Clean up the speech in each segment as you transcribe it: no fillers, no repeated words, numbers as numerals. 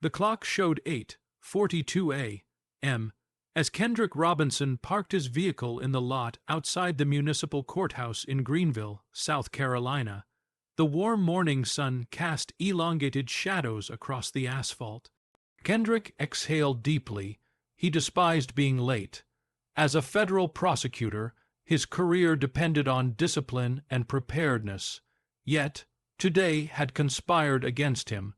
The clock showed 8:42 a.m. as Kendrick Robinson parked his vehicle in the lot outside the municipal courthouse in Greenville, South Carolina. The warm morning sun cast elongated shadows across the asphalt. Kendrick exhaled deeply. He despised being late. As a federal prosecutor, his career depended on discipline and preparedness. Yet, today had conspired against him.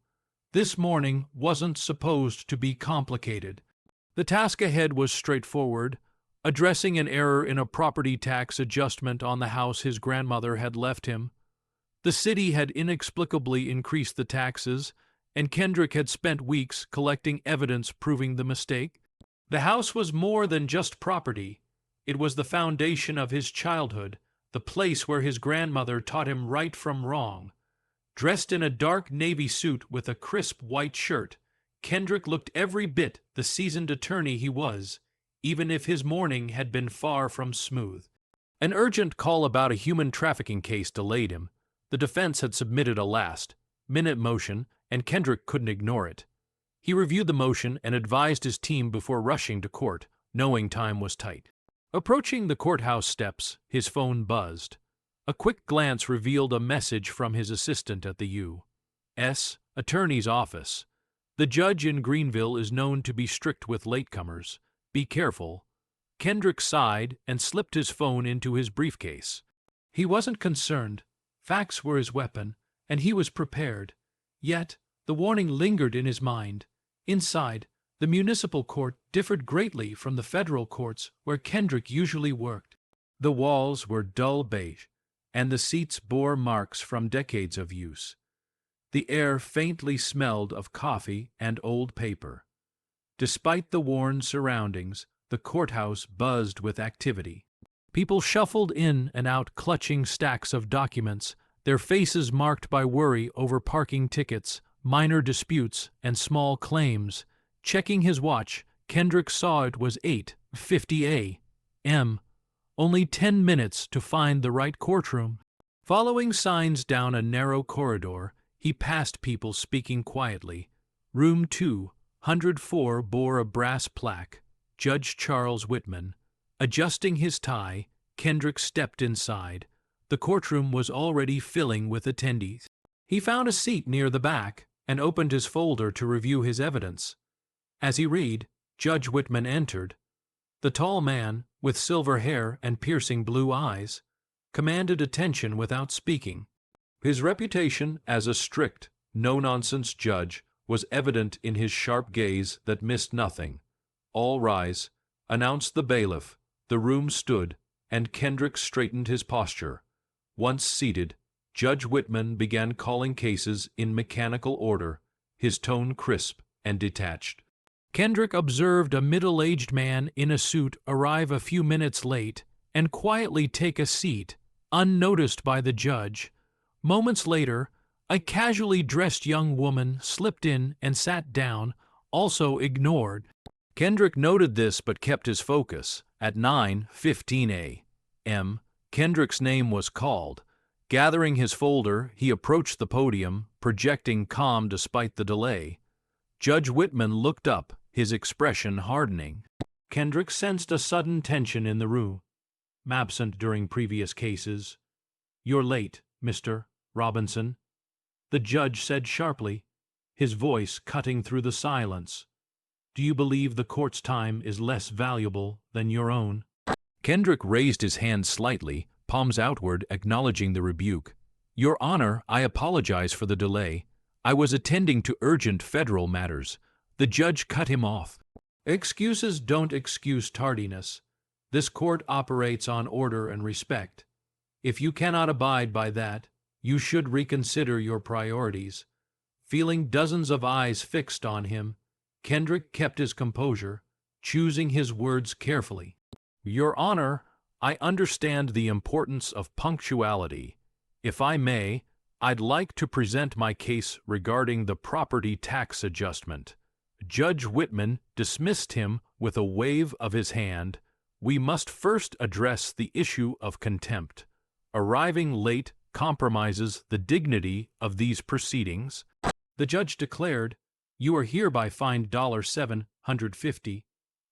This morning wasn't supposed to be complicated. The task ahead was straightforward, addressing an error in a property tax adjustment on the house his grandmother had left him. The city had inexplicably increased the taxes, and Kendrick had spent weeks collecting evidence proving the mistake. The house was more than just property. It was the foundation of his childhood, the place where his grandmother taught him right from wrong. Dressed in a dark navy suit with a crisp white shirt, Kendrick looked every bit the seasoned attorney he was, even if his morning had been far from smooth. An urgent call about a human trafficking case delayed him. The defense had submitted a last-minute motion, and Kendrick couldn't ignore it. He reviewed the motion and advised his team before rushing to court, knowing time was tight. Approaching the courthouse steps, his phone buzzed. A quick glance revealed a message from his assistant at the U.S. Attorney's office. The judge in Greenville is known to be strict with latecomers. Be careful. Kendrick sighed and slipped his phone into his briefcase. He wasn't concerned. Facts were his weapon, and he was prepared. Yet, the warning lingered in his mind. Inside, the municipal court differed greatly from the federal courts where Kendrick usually worked. The walls were dull beige, and the seats bore marks from decades of use. The air faintly smelled of coffee and old paper. Despite the worn surroundings, the courthouse buzzed with activity. People shuffled in and out clutching stacks of documents, their faces marked by worry over parking tickets, minor disputes, and small claims. Checking his watch, Kendrick saw it was 8:50 a.m. Only 10 minutes to find the right courtroom. Following signs down a narrow corridor, he passed people speaking quietly. Room 204 bore a brass plaque, Judge Charles Whitman. Adjusting his tie, Kendrick stepped inside. The courtroom was already filling with attendees. He found a seat near the back and opened his folder to review his evidence. As he read, Judge Whitman entered. The tall man, with silver hair and piercing blue eyes, commanded attention without speaking. His reputation as a strict, no-nonsense judge was evident in his sharp gaze that missed nothing. "All rise," announced the bailiff. The room stood, and Kendrick straightened his posture. Once seated, Judge Whitman began calling cases in mechanical order, his tone crisp and detached. Kendrick observed a middle-aged man in a suit arrive a few minutes late and quietly take a seat, unnoticed by the judge. Moments later, a casually dressed young woman slipped in and sat down, also ignored. Kendrick noted this but kept his focus. At 9:15 a.m., Kendrick's name was called. Gathering his folder, he approached the podium, projecting calm despite the delay. Judge Whitman looked up, his expression hardening. Kendrick sensed a sudden tension in the room, absent during previous cases. "You're late, Mr. Robinson," the judge said sharply, his voice cutting through the silence. "Do you believe the court's time is less valuable than your own?" Kendrick raised his hand slightly, palms outward, acknowledging the rebuke. "Your Honor, I apologize for the delay. I was attending to urgent federal matters." The judge cut him off. "Excuses don't excuse tardiness. This court operates on order and respect. If you cannot abide by that, you should reconsider your priorities." Feeling dozens of eyes fixed on him, Kendrick kept his composure, choosing his words carefully. "Your Honor, I understand the importance of punctuality. If I may, I'd like to present my case regarding the property tax adjustment." Judge Whitman dismissed him with a wave of his hand. "We must first address the issue of contempt. Arriving late compromises the dignity of these proceedings." The judge declared, You are hereby fined $750.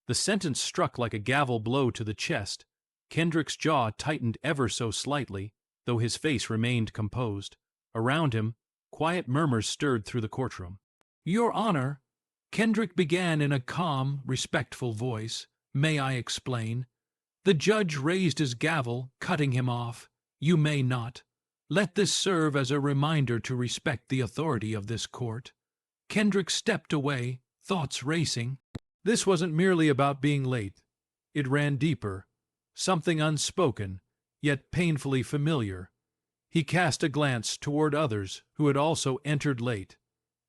The sentence struck like a gavel blow to the chest. Kendrick's jaw tightened ever so slightly, though his face remained composed. Around him, quiet murmurs stirred through the courtroom. "Your Honor," Kendrick began in a calm, respectful voice, "may I explain?" The judge raised his gavel, cutting him off. "You may not. Let this serve as a reminder to respect the authority of this court." Kendrick stepped away, thoughts racing. This wasn't merely about being late. It ran deeper, something unspoken, yet painfully familiar. He cast a glance toward others who had also entered late.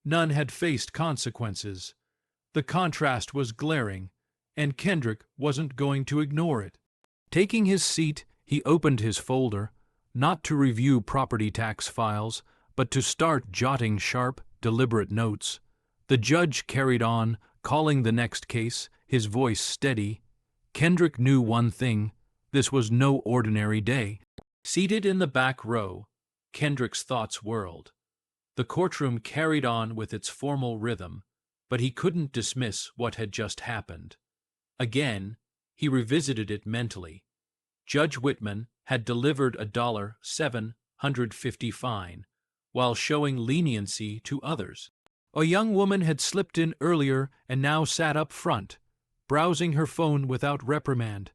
None had faced consequences. The contrast was glaring, and Kendrick wasn't going to ignore it. Taking his seat, he opened his folder, not to review property tax files, but to start jotting sharp, deliberate notes. The judge carried on, calling the next case, his voice steady. Kendrick knew one thing: this was no ordinary day. Seated in the back row, Kendrick's thoughts whirled. The courtroom carried on with its formal rhythm, but he couldn't dismiss what had just happened. Again, he revisited it mentally. Judge Whitman had delivered a $750 fine, while showing leniency to others. A young woman had slipped in earlier and now sat up front, browsing her phone without reprimand.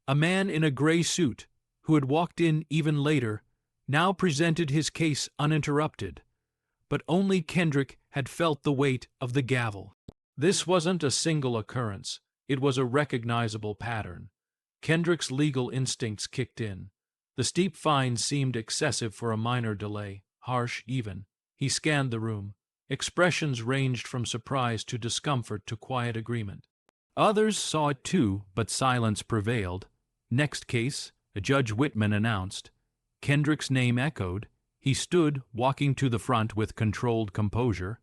A man in a gray suit, who had walked in even later, now presented his case uninterrupted. But only Kendrick had felt the weight of the gavel. This wasn't a single occurrence. It was a recognizable pattern. Kendrick's legal instincts kicked in. The steep fine seemed excessive for a minor delay, harsh even. He scanned the room. Expressions ranged from surprise to discomfort to quiet agreement. Others saw it too, but silence prevailed. "Next case," Judge Whitman announced. Kendrick's name echoed. He stood, walking to the front with controlled composure.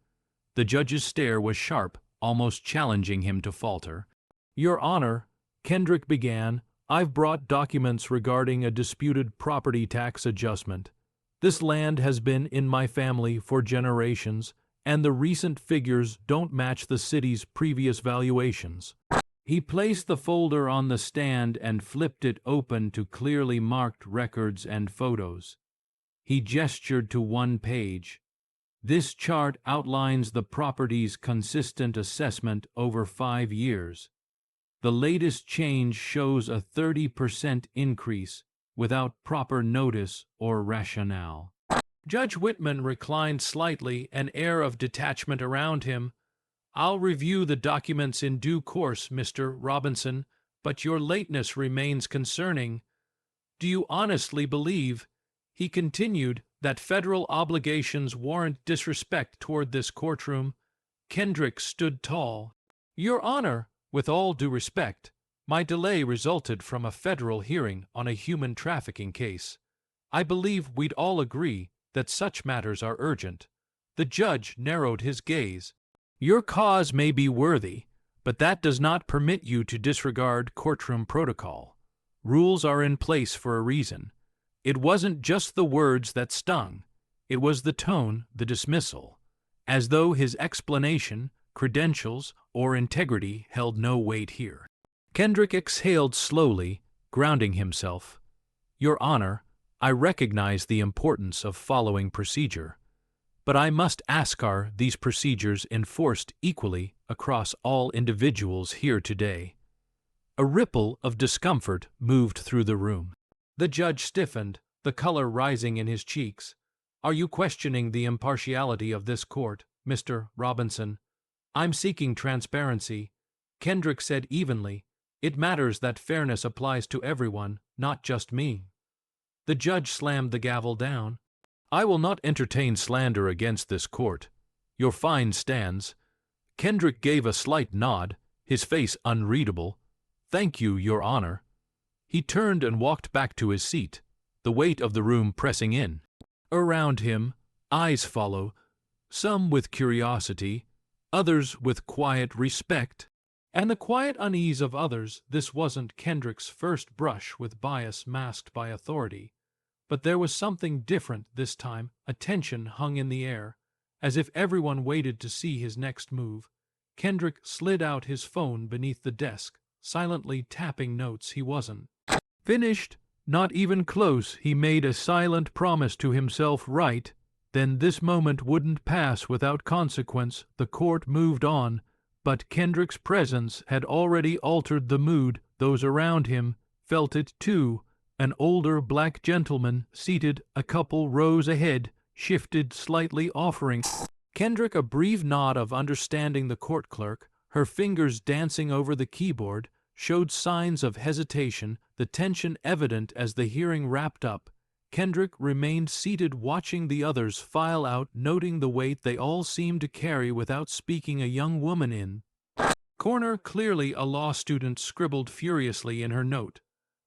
The judge's stare was sharp, almost challenging him to falter. "Your Honor," Kendrick began, "I've brought documents regarding a disputed property tax adjustment. This land has been in my family for generations, and the recent figures don't match the city's previous valuations." He placed the folder on the stand and flipped it open to clearly marked records and photos. He gestured to one page. "This chart outlines the property's consistent assessment over 5 years. The latest change shows a 30% increase without proper notice or rationale." Judge Whitman reclined slightly, an air of detachment around him. "I'll review the documents in due course, Mr. Robinson, but your lateness remains concerning. Do you honestly believe," he continued, "that federal obligations warrant disrespect toward this courtroom?" Kendrick stood tall. "Your Honor, with all due respect, my delay resulted from a federal hearing on a human trafficking case. I believe we'd all agree that such matters are urgent." The judge narrowed his gaze. "Your cause may be worthy, but that does not permit you to disregard courtroom protocol. Rules are in place for a reason. It wasn't just the words that stung. It was the tone, the dismissal, as though his explanation, credentials, or integrity held no weight here." Kendrick exhaled slowly, grounding himself. "Your Honor, I recognize the importance of following procedure, but I must ask, are these procedures enforced equally across all individuals here today?" A ripple of discomfort moved through the room. The judge stiffened, the color rising in his cheeks. "Are you questioning the impartiality of this court, Mr. Robinson?" "I'm seeking transparency," Kendrick said evenly. "It matters that fairness applies to everyone, not just me." The judge slammed the gavel down. "I will not entertain slander against this court. Your fine stands." Kendrick gave a slight nod, his face unreadable. "Thank you, Your Honor." He turned and walked back to his seat, the weight of the room pressing in. Around him, eyes follow, some with curiosity, others with quiet respect. And the quiet unease of others. This wasn't Kendrick's first brush with bias masked by authority. But there was something different this time. A tension hung in the air, As if everyone waited to see his next move, Kendrick slid out his phone beneath the desk, silently tapping notes he wasn't finished. Not even close. He made a silent promise to himself. Right then this moment wouldn't pass without consequence. The court moved on, but Kendrick's presence had already altered the mood. Those around him felt it too. An older black gentleman, seated a couple rows ahead, shifted slightly, offering Kendrick a brief nod of understanding. The court clerk, her fingers dancing over the keyboard, showed signs of hesitation, the tension evident as the hearing wrapped up. Kendrick remained seated, watching the others file out, noting the weight they all seemed to carry without speaking. A young woman in corner, clearly a law student, scribbled furiously in her note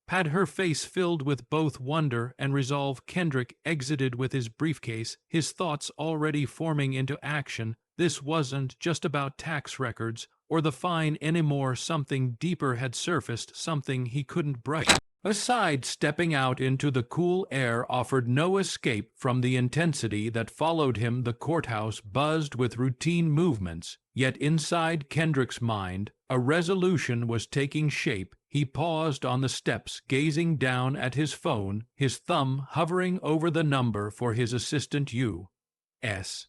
pad, her face filled with both wonder and resolve. Kendrick exited with his briefcase, his thoughts already forming into action. This wasn't just about tax records or the fine anymore. Something deeper had surfaced, something he couldn't brush aside. Stepping out into the cool air offered no escape from the intensity that followed him. The courthouse buzzed with routine movements, yet inside Kendrick's mind, a resolution was taking shape. He paused on the steps, gazing down at his phone, his thumb hovering over the number for his assistant U.S.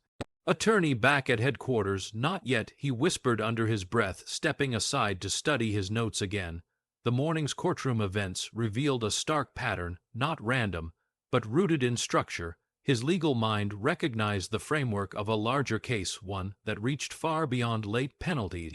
attorney back at headquarters. Not yet, he whispered under his breath, stepping aside to study his notes again. The morning's courtroom events revealed a stark pattern, not random, but rooted in structure. His legal mind recognized the framework of a larger case, one that reached far beyond late penalties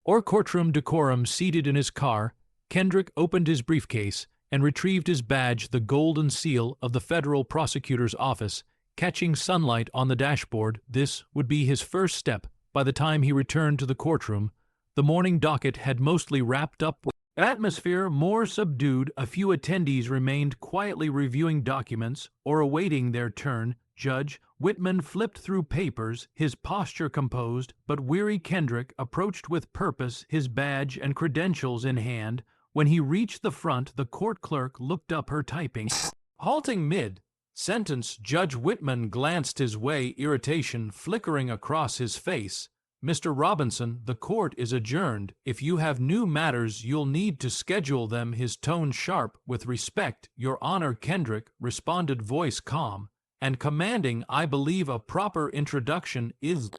or courtroom decorum. Seated in his car, Kendrick opened his briefcase and retrieved his badge, the golden seal of the Federal Prosecutor's office, catching sunlight on the dashboard. This would be his first step. By the time he returned to the courtroom, the morning docket had mostly wrapped up. Atmosphere more subdued. A few attendees remained quietly reviewing documents or awaiting their turn. Judge Whitman flipped through papers, his posture composed but weary. Kendrick approached with purpose, his badge and credentials in hand. When he reached the front, the court clerk looked up, her typing halting mid-sentence. Judge Whitman glanced his way, irritation flickering across his face. Mr. Robinson, the court is adjourned. If you have new matters, you'll need to schedule them. His tone sharp. With respect, Your Honor. Kendrick responded, voice calm and commanding. I believe a proper introduction is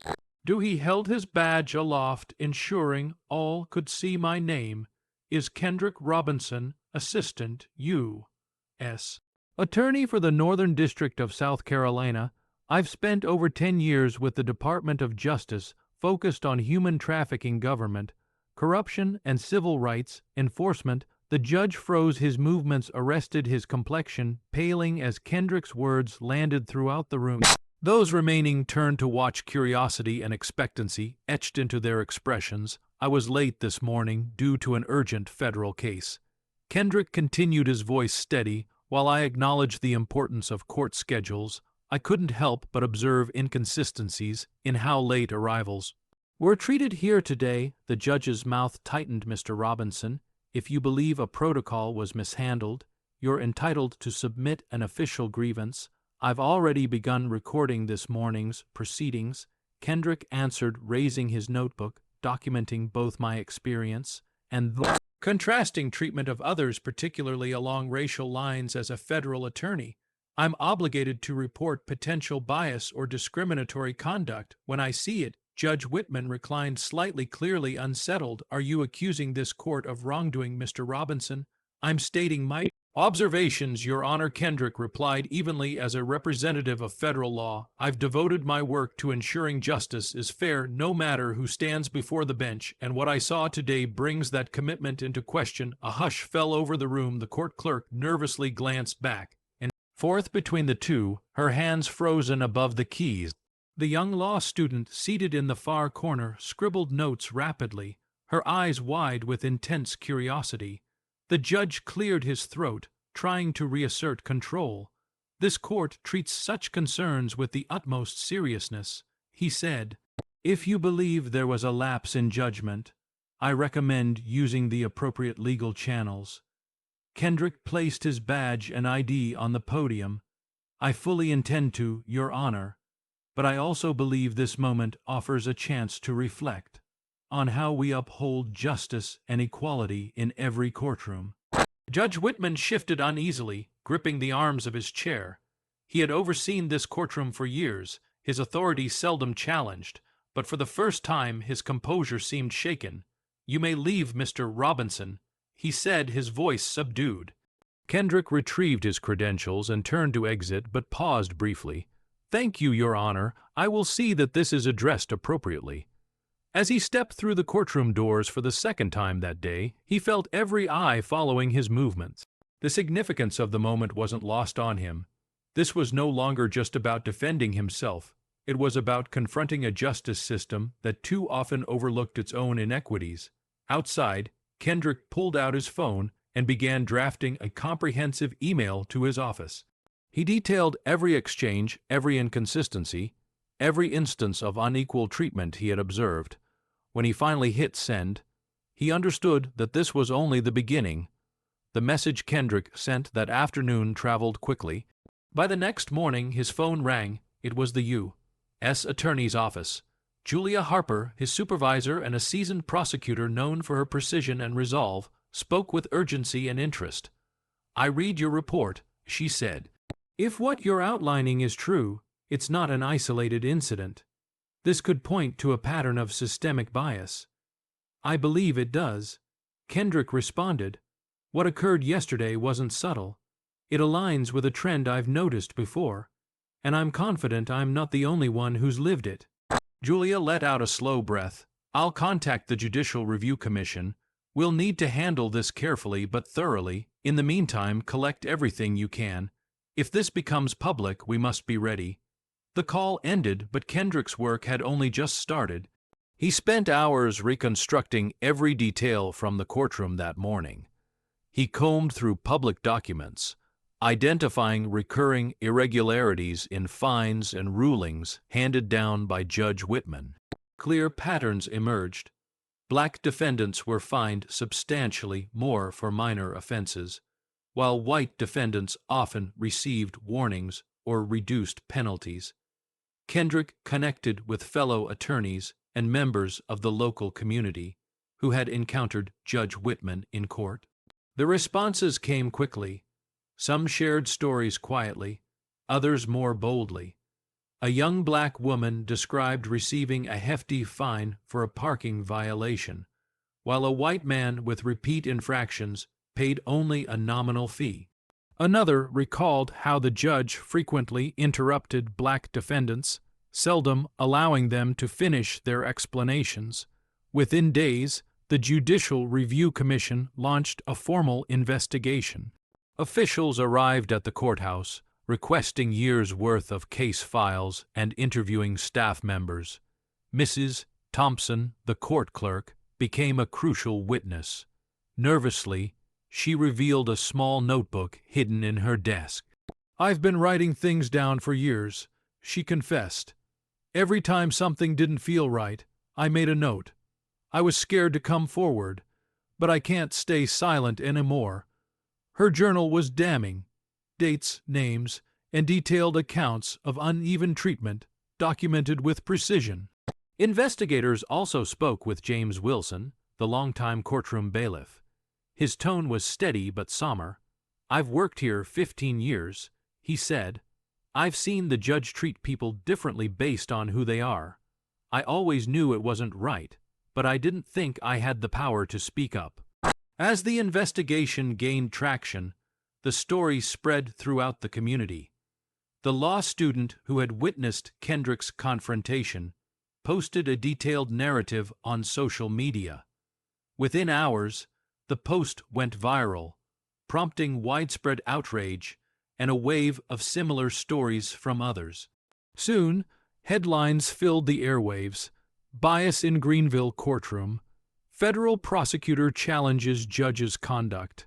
due. He held his badge aloft, ensuring all could see. My name is Kendrick Robinson, Assistant U.S. Attorney for the Northern District of South Carolina. I've spent over 10 years with the Department of Justice, focused on human trafficking, government, corruption, and civil rights enforcement. The judge froze, his movements arrested, his complexion paling as Kendrick's words landed throughout the room. Those remaining turned to watch, curiosity and expectancy etched into their expressions. I was late this morning due to an urgent federal case. Kendrick continued, his voice steady. While I acknowledged the importance of court schedules, I couldn't help but observe inconsistencies in how late arrivals were treated here today. The judge's mouth tightened. Mr. Robinson, if you believe a protocol was mishandled, you're entitled to submit an official grievance. I've already begun recording this morning's proceedings. Kendrick answered, raising his notebook, documenting both my experience and the contrasting treatment of others, particularly along racial lines. As a federal attorney, I'm obligated to report potential bias or discriminatory conduct when I see it. Judge Whitman reclined slightly, clearly unsettled. Are you accusing this court of wrongdoing, Mr. Robinson? I'm stating my observations, Your Honor. Kendrick replied evenly. As a representative of federal law, I've devoted my work to ensuring justice is fair no matter who stands before the bench, and what I saw today brings that commitment into question. A hush fell over the room. The court clerk nervously glanced back and forth between the two, her hands frozen above the keys. The young law student, seated in the far corner, scribbled notes rapidly, her eyes wide with intense curiosity. The judge cleared his throat, trying to reassert control. This court treats such concerns with the utmost seriousness, he said. If you believe there was a lapse in judgment, I recommend using the appropriate legal channels. Kendrick placed his badge and ID on the podium. I fully intend to, Your Honor, but I also believe this moment offers a chance to reflect on how we uphold justice and equality in every courtroom. Judge Whitman shifted uneasily, gripping the arms of his chair. He had overseen this courtroom for years, his authority seldom challenged, but for the first time his composure seemed shaken. "You may leave, Mr. Robinson," he said, his voice subdued. Kendrick retrieved his credentials and turned to exit, but paused briefly. "Thank you, Your Honor. I will see that this is addressed appropriately." As he stepped through the courtroom doors for the second time that day, he felt every eye following his movements. The significance of the moment wasn't lost on him. This was no longer just about defending himself. It was about confronting a justice system that too often overlooked its own inequities. Outside, Kendrick pulled out his phone and began drafting a comprehensive email to his office. He detailed every exchange, every inconsistency, every instance of unequal treatment he had observed. When he finally hit send, he understood that this was only the beginning. The message Kendrick sent that afternoon traveled quickly. By the next morning, his phone rang. It was the U.S. Attorney's office. Julia Harper, his supervisor and a seasoned prosecutor known for her precision and resolve, spoke with urgency and interest. "I read your report," she said. "If what you're outlining is true, it's not an isolated incident. This could point to a pattern of systemic bias." "I believe it does," Kendrick responded. "What occurred yesterday wasn't subtle. It aligns with a trend I've noticed before, and I'm confident I'm not the only one who's lived it." Julia let out a slow breath. "I'll contact the Judicial Review Commission. We'll need to handle this carefully but thoroughly. In the meantime, collect everything you can. If this becomes public, we must be ready." The call ended, but Kendrick's work had only just started. He spent hours reconstructing every detail from the courtroom that morning. He combed through public documents, identifying recurring irregularities in fines and rulings handed down by Judge Whitman. Clear patterns emerged. Black defendants were fined substantially more for minor offenses, while white defendants often received warnings or reduced penalties. Kendrick connected with fellow attorneys and members of the local community who had encountered Judge Whitman in court. The responses came quickly. Some shared stories quietly, others more boldly. A young black woman described receiving a hefty fine for a parking violation, while a white man with repeat infractions paid only a nominal fee. Another recalled how the judge frequently interrupted black defendants, seldom allowing them to finish their explanations. Within days, the Judicial Review Commission launched a formal investigation. Officials arrived at the courthouse, requesting years' worth of case files and interviewing staff members. Mrs. Thompson, the court clerk, became a crucial witness. Nervously, she revealed a small notebook hidden in her desk. "I've been writing things down for years," she confessed. "Every time something didn't feel right, I made a note. I was scared to come forward, but I can't stay silent anymore." Her journal was damning. Dates, names, and detailed accounts of uneven treatment documented with precision. Investigators also spoke with James Wilson, the longtime courtroom bailiff. His tone was steady but somber. "I've worked here 15 years, he said. "I've seen the judge treat people differently based on who they are. I always knew it wasn't right, but I didn't think I had the power to speak up." As the investigation gained traction, the story spread throughout the community. The law student who had witnessed Kendrick's confrontation posted a detailed narrative on social media. Within hours, the post went viral, prompting widespread outrage and a wave of similar stories from others. Soon, headlines filled the airwaves. "Bias in Greenville Courtroom. Federal Prosecutor Challenges Judge's Conduct."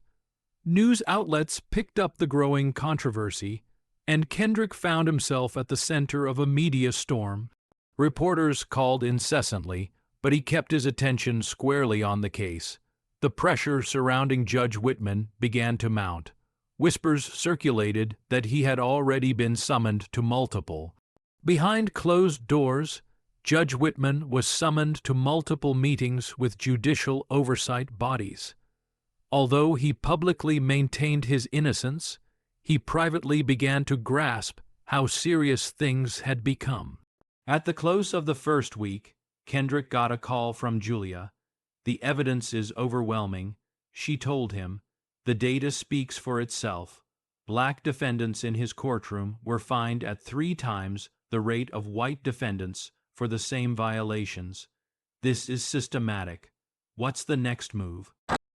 News outlets picked up the growing controversy, and Kendrick found himself at the center of a media storm. Reporters called incessantly, but he kept his attention squarely on the case. The pressure surrounding Judge Whitman began to mount. Whispers circulated that he had already been summoned to multiple Behind closed doors, Judge Whitman was summoned to multiple meetings with judicial oversight bodies. Although he publicly maintained his innocence, he privately began to grasp how serious things had become. At the close of the first week, Kendrick got a call from Julia. "The evidence is overwhelming," she told him. "The data speaks for itself. Black defendants in his courtroom were fined at 3 times the rate of white defendants for the same violations. This is systematic. What's the next move?"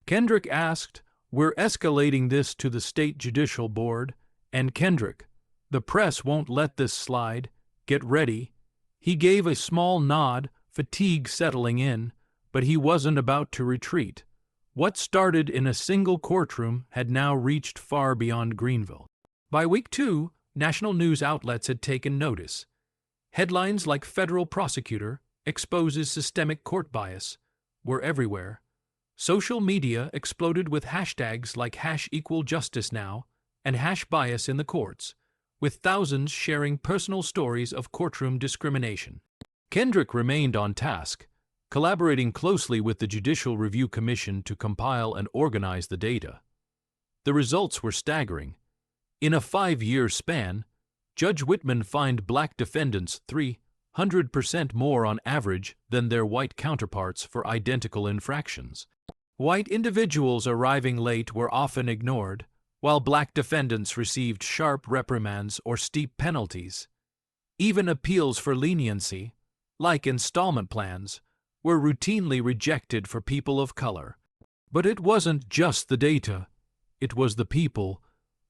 Kendrick asked, "We're escalating this to the state judicial board, and Kendrick, the press won't let this slide. Get ready." He gave a small nod, fatigue settling in, but he wasn't about to retreat. What started in a single courtroom had now reached far beyond Greenville. By week 2, national news outlets had taken notice. Headlines like "Federal Prosecutor exposes systemic court bias" were everywhere. Social media exploded with hashtags like #EqualJusticeNow and #bias in the courts, with thousands sharing personal stories of courtroom discrimination. Kendrick remained on task, collaborating closely with the Judicial Review Commission to compile and organize the data. The results were staggering. In a 5-year span, Judge Whitman fined black defendants 300% more on average than their white counterparts for identical infractions. White individuals arriving late were often ignored, while black defendants received sharp reprimands or steep penalties. Even appeals for leniency, like installment plans, were routinely rejected for people of color. But it wasn't just the data, it was the people.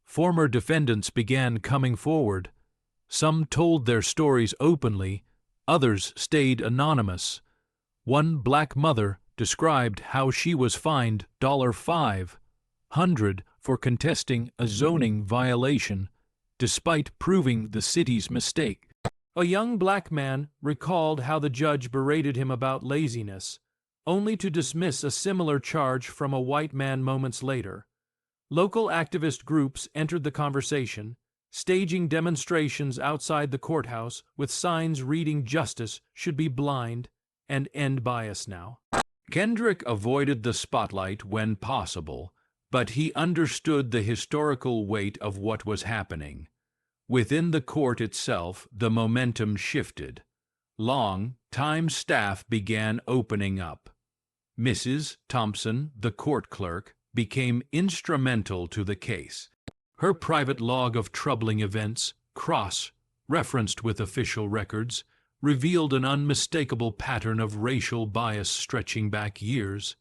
Former defendants began coming forward. Some told their stories openly, others stayed anonymous. One black mother described how she was fined $500 for contesting a zoning violation, despite proving the city's mistake. A young black man recalled how the judge berated him about laziness, only to dismiss a similar charge from a white man moments later. Local activist groups entered the conversation, staging demonstrations outside the courthouse with signs reading "Justice should be blind" and "End bias now." Kendrick avoided the spotlight when possible, but he understood the historical weight of what was happening. Within the court itself, the momentum shifted. Long-time staff began opening up. Mrs. Thompson, the court clerk, became instrumental to the case. Her private log of troubling events, cross-referenced with official records, revealed an unmistakable pattern of racial bias stretching back years.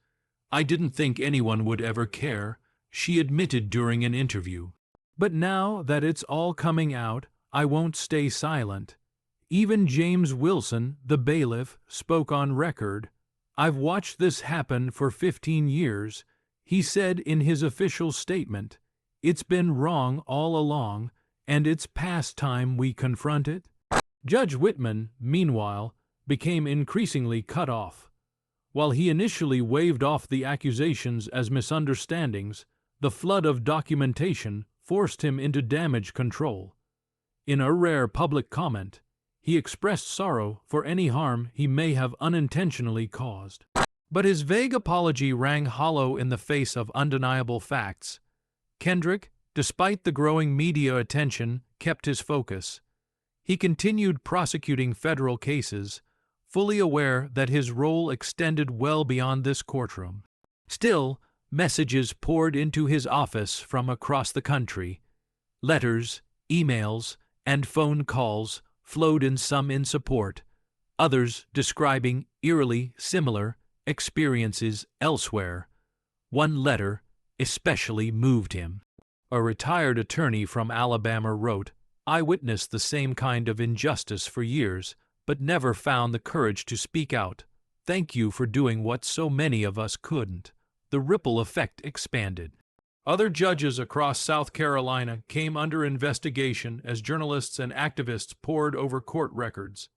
"I didn't think anyone would ever care," she admitted during an interview. "But now that it's all coming out, I won't stay silent." Even James Wilson, the bailiff, spoke on record. "I've watched this happen for 15 years, he said in his official statement. "It's been wrong all along, and it's past time we confront it." Judge Whitman, meanwhile, became increasingly cut off. While he initially waved off the accusations as misunderstandings, the flood of documentation forced him into damage control. In a rare public comment, he expressed sorrow for any harm he may have unintentionally caused. But his vague apology rang hollow in the face of undeniable facts. Kendrick, despite the growing media attention, kept his focus. He continued prosecuting federal cases, fully aware that his role extended well beyond this courtroom. Still, messages poured into his office from across the country. Letters, emails, and phone calls flowed, in some in support, others describing eerily similar experiences elsewhere. One letter especially moved him. A retired attorney from Alabama wrote, "I witnessed the same kind of injustice for years, but never found the courage to speak out. Thank you for doing what so many of us couldn't." The ripple effect expanded. Other judges across South Carolina came under investigation as journalists and activists pored over court records.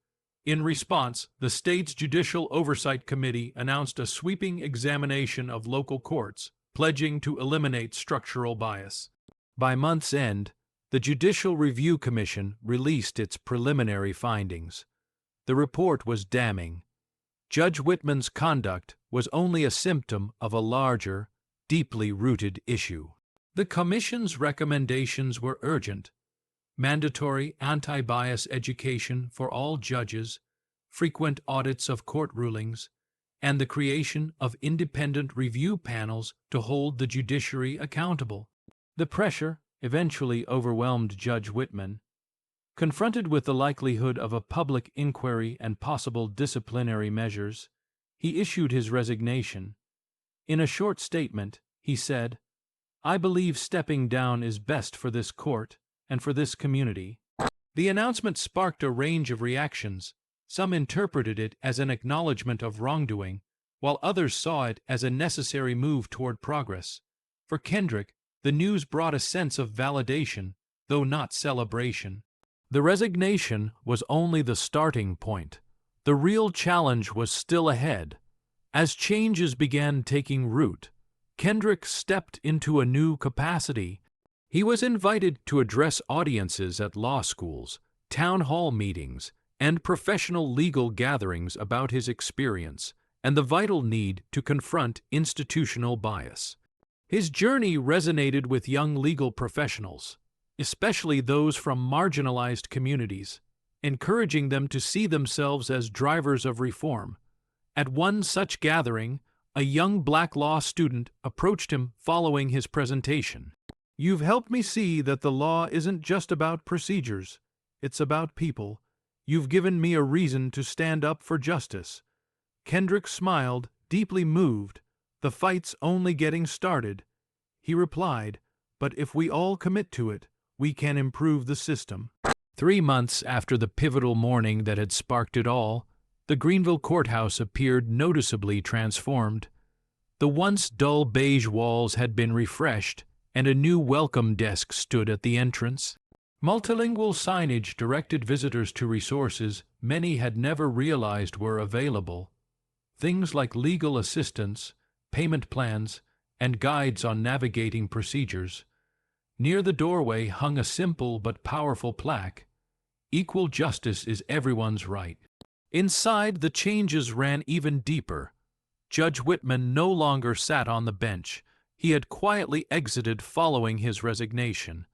In response, the state's Judicial Oversight Committee announced a sweeping examination of local courts, pledging to eliminate structural bias. By month's end, The Judicial Review Commission released its preliminary findings. The report was damning. Judge Whitman's conduct was only a symptom of a larger, deeply rooted issue. The Commission's recommendations were urgent: mandatory anti-bias education for all judges, frequent audits of court rulings, and the creation of independent review panels to hold the judiciary accountable. The pressure eventually overwhelmed Judge Whitman. Confronted with the likelihood of a public inquiry and possible disciplinary measures, he issued his resignation. In a short statement, he said, "I believe stepping down is best for this court and for this community." The announcement sparked a range of reactions. Some interpreted it as an acknowledgement of wrongdoing, while others saw it as a necessary move toward progress. For Kendrick, the news brought a sense of validation, though not celebration. The resignation was only the starting point. The real challenge was still ahead. As changes began taking root, Kendrick stepped into a new capacity. He was invited to address audiences at law schools, town hall meetings, and professional legal gatherings about his experience and the vital need to confront institutional bias. His journey resonated with young legal professionals, especially those from marginalized communities, encouraging them to see themselves as drivers of reform. At one such gathering, a young black law student approached him following his presentation. "You've helped me see that the law isn't just about procedures, it's about people. You've given me a reason to stand up for justice." Kendrick smiled, deeply moved. "The fight's only getting started." He replied, "But if we all commit to it, we can improve the system." 3 months after the pivotal morning that had sparked it all, the Greenville courthouse appeared noticeably transformed. The once dull beige walls had been refreshed, and a new welcome desk stood at the entrance. Multilingual signage directed visitors to resources many had never realized were available. Things like legal assistance, payment plans, and guides on navigating procedures. Near the doorway hung a simple but powerful plaque: "Equal justice is everyone's right." Inside, the changes ran even deeper. Judge Whitman no longer sat on the bench. He had quietly exited following his resignation.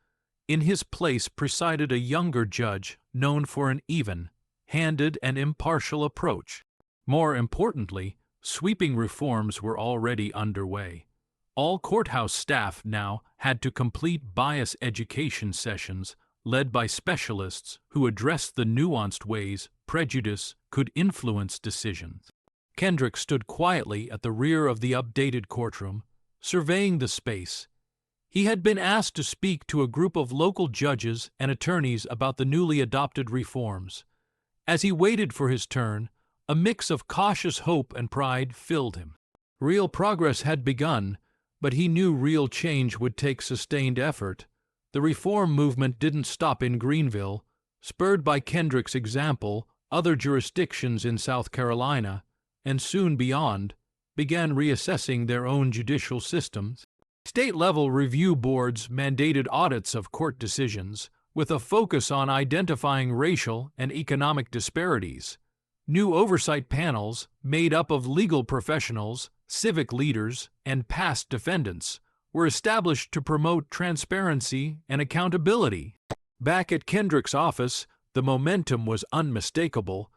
In his place presided a younger judge known for an even-handed and impartial approach. More importantly, sweeping reforms were already underway. All courthouse staff now had to complete bias education sessions led by specialists who addressed the nuanced ways prejudice could influence decisions. Kendrick stood quietly at the rear of the updated courtroom, surveying the space. He had been asked to speak to a group of local judges and attorneys about the newly adopted reforms. As he waited for his turn, a mix of cautious hope and pride filled him. Real progress had begun, but he knew real change would take sustained effort. The reform movement didn't stop in Greenville. Spurred by Kendrick's example, other jurisdictions in South Carolina, and soon beyond, began reassessing their own judicial systems. State-level review boards mandated audits of court decisions, with a focus on identifying racial and economic disparities. New oversight panels, made up of legal professionals, civic leaders, and past defendants, were established to promote transparency and accountability. Back at Kendrick's office, the momentum was unmistakable.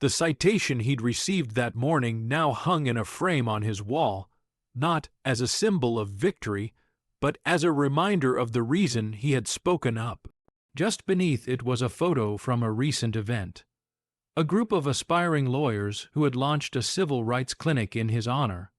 The citation he'd received that morning now hung in a frame on his wall, not as a symbol of victory, but as a reminder of the reason he had spoken up. Just beneath it was a photo from a recent event. A group of aspiring lawyers who had launched a civil rights clinic in his honor.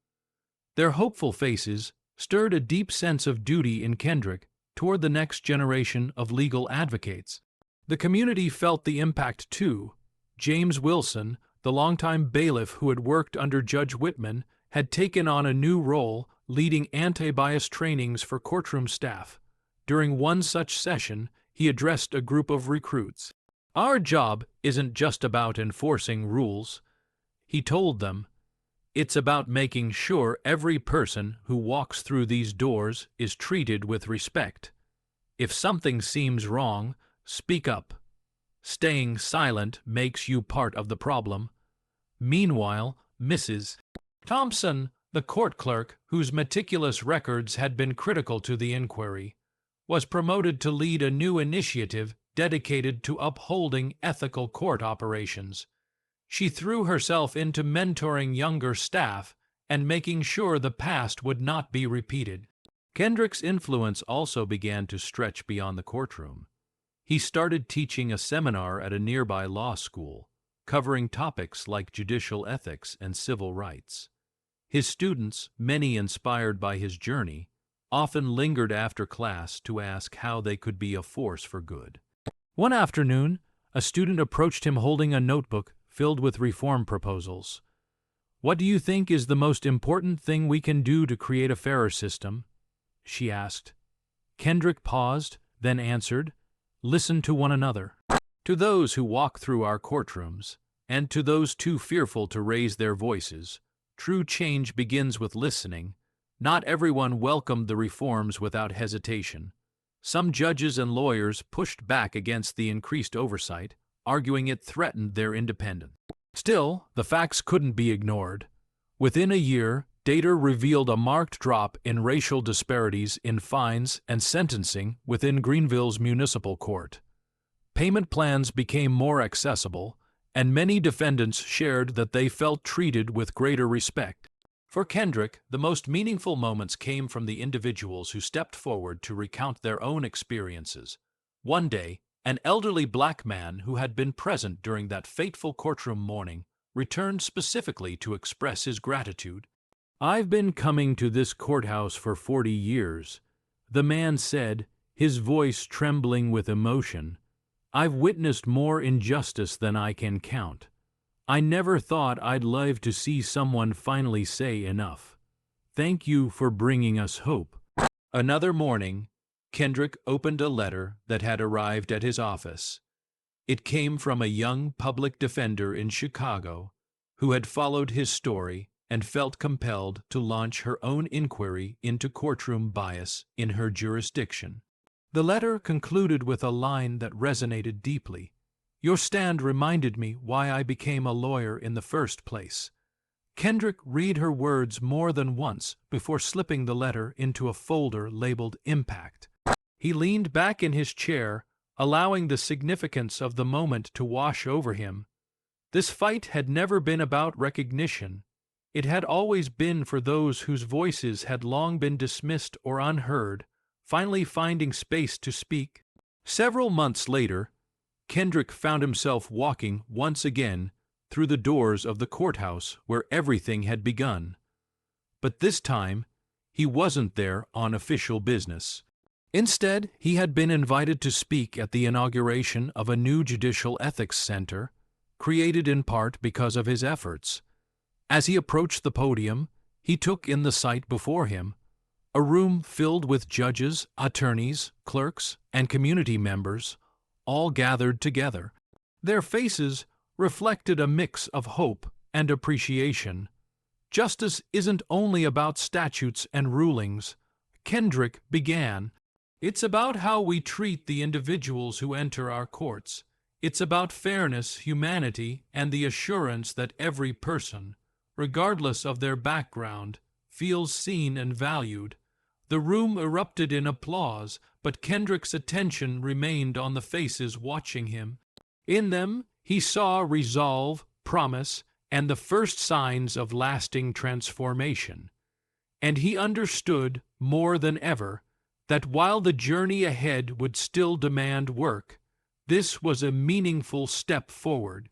Their hopeful faces stirred a deep sense of duty in Kendrick toward the next generation of legal advocates. The community felt the impact too. James Wilson, the longtime bailiff who had worked under Judge Whitman, had taken on a new role leading anti-bias trainings for courtroom staff. During one such session, he addressed a group of recruits. "Our job isn't just about enforcing rules," he told them. "It's about making sure every person who walks through these doors is treated with respect. If something seems wrong, speak up. Staying silent makes you part of the problem. Meanwhile, Mrs. Thompson, the court clerk, whose meticulous records had been critical to the inquiry, was promoted to lead a new initiative dedicated to upholding ethical court operations. She threw herself into mentoring younger staff and making sure the past would not be repeated. Kendrick's influence also began to stretch beyond the courtroom. He started teaching a seminar at a nearby law school, covering topics like judicial ethics and civil rights. His students, many inspired by his journey, often lingered after class to ask how they could be a force for good. One afternoon, a student approached him holding a notebook filled with reform proposals. "What do you think is the most important thing we can do to create a fairer system?" she asked. Kendrick paused, then answered, "Listen to one another." To those who walk through our courtrooms, and to those too fearful to raise their voices, true change begins with listening. Not everyone welcomed the reforms without hesitation. Some judges and lawyers pushed back against the increased oversight, arguing it threatened their independence. Still, the facts couldn't be ignored. Within a year, data revealed a marked drop in racial disparities in fines and sentencing within Greenville's municipal court. Payment plans became more accessible, and many defendants shared that they felt treated with greater respect. For Kendrick, the most meaningful moments came from the individuals who stepped forward to recount their own experiences. One day, an elderly black man who had been present during that fateful courtroom morning returned specifically to express his gratitude. "I've been coming to this courthouse for 40 years," the man said, his voice trembling with emotion. "I've witnessed more injustice than I can count. I never thought I'd live to see someone finally say enough. Thank you for bringing us hope." Another morning, Kendrick opened a letter that had arrived at his office. It came from a young public defender in Chicago who had followed his story and felt compelled to launch her own inquiry into courtroom bias in her jurisdiction. The letter concluded with a line that resonated deeply. "Your stand reminded me why I became a lawyer in the first place." Kendrick read her words more than once before slipping the letter into a folder labeled Impact. He leaned back in his chair, allowing the significance of the moment to wash over him. This fight had never been about recognition. It had always been for those whose voices had long been dismissed or unheard, finally finding space to speak. Several months later, Kendrick found himself walking once again through the doors of the courthouse where everything had begun. But this time, he wasn't there on official business. Instead, he had been invited to speak at the inauguration of a new judicial ethics center, created in part because of his efforts. As he approached the podium, he took in the sight before him, a room filled with judges, attorneys, clerks, and community members, all gathered together. Their faces reflected a mix of hope and appreciation. Justice isn't only about statutes and rulings, Kendrick began. It's about how we treat the individuals who enter our courts. It's about fairness, humanity, and the assurance that every person, regardless of their background, feels seen and valued. The room erupted in applause, but Kendrick's attention remained on the faces watching him. In them, he saw resolve, promise, and the first signs of lasting transformation. And he understood, more than ever, that while the journey ahead would still demand work, this was a meaningful step forward.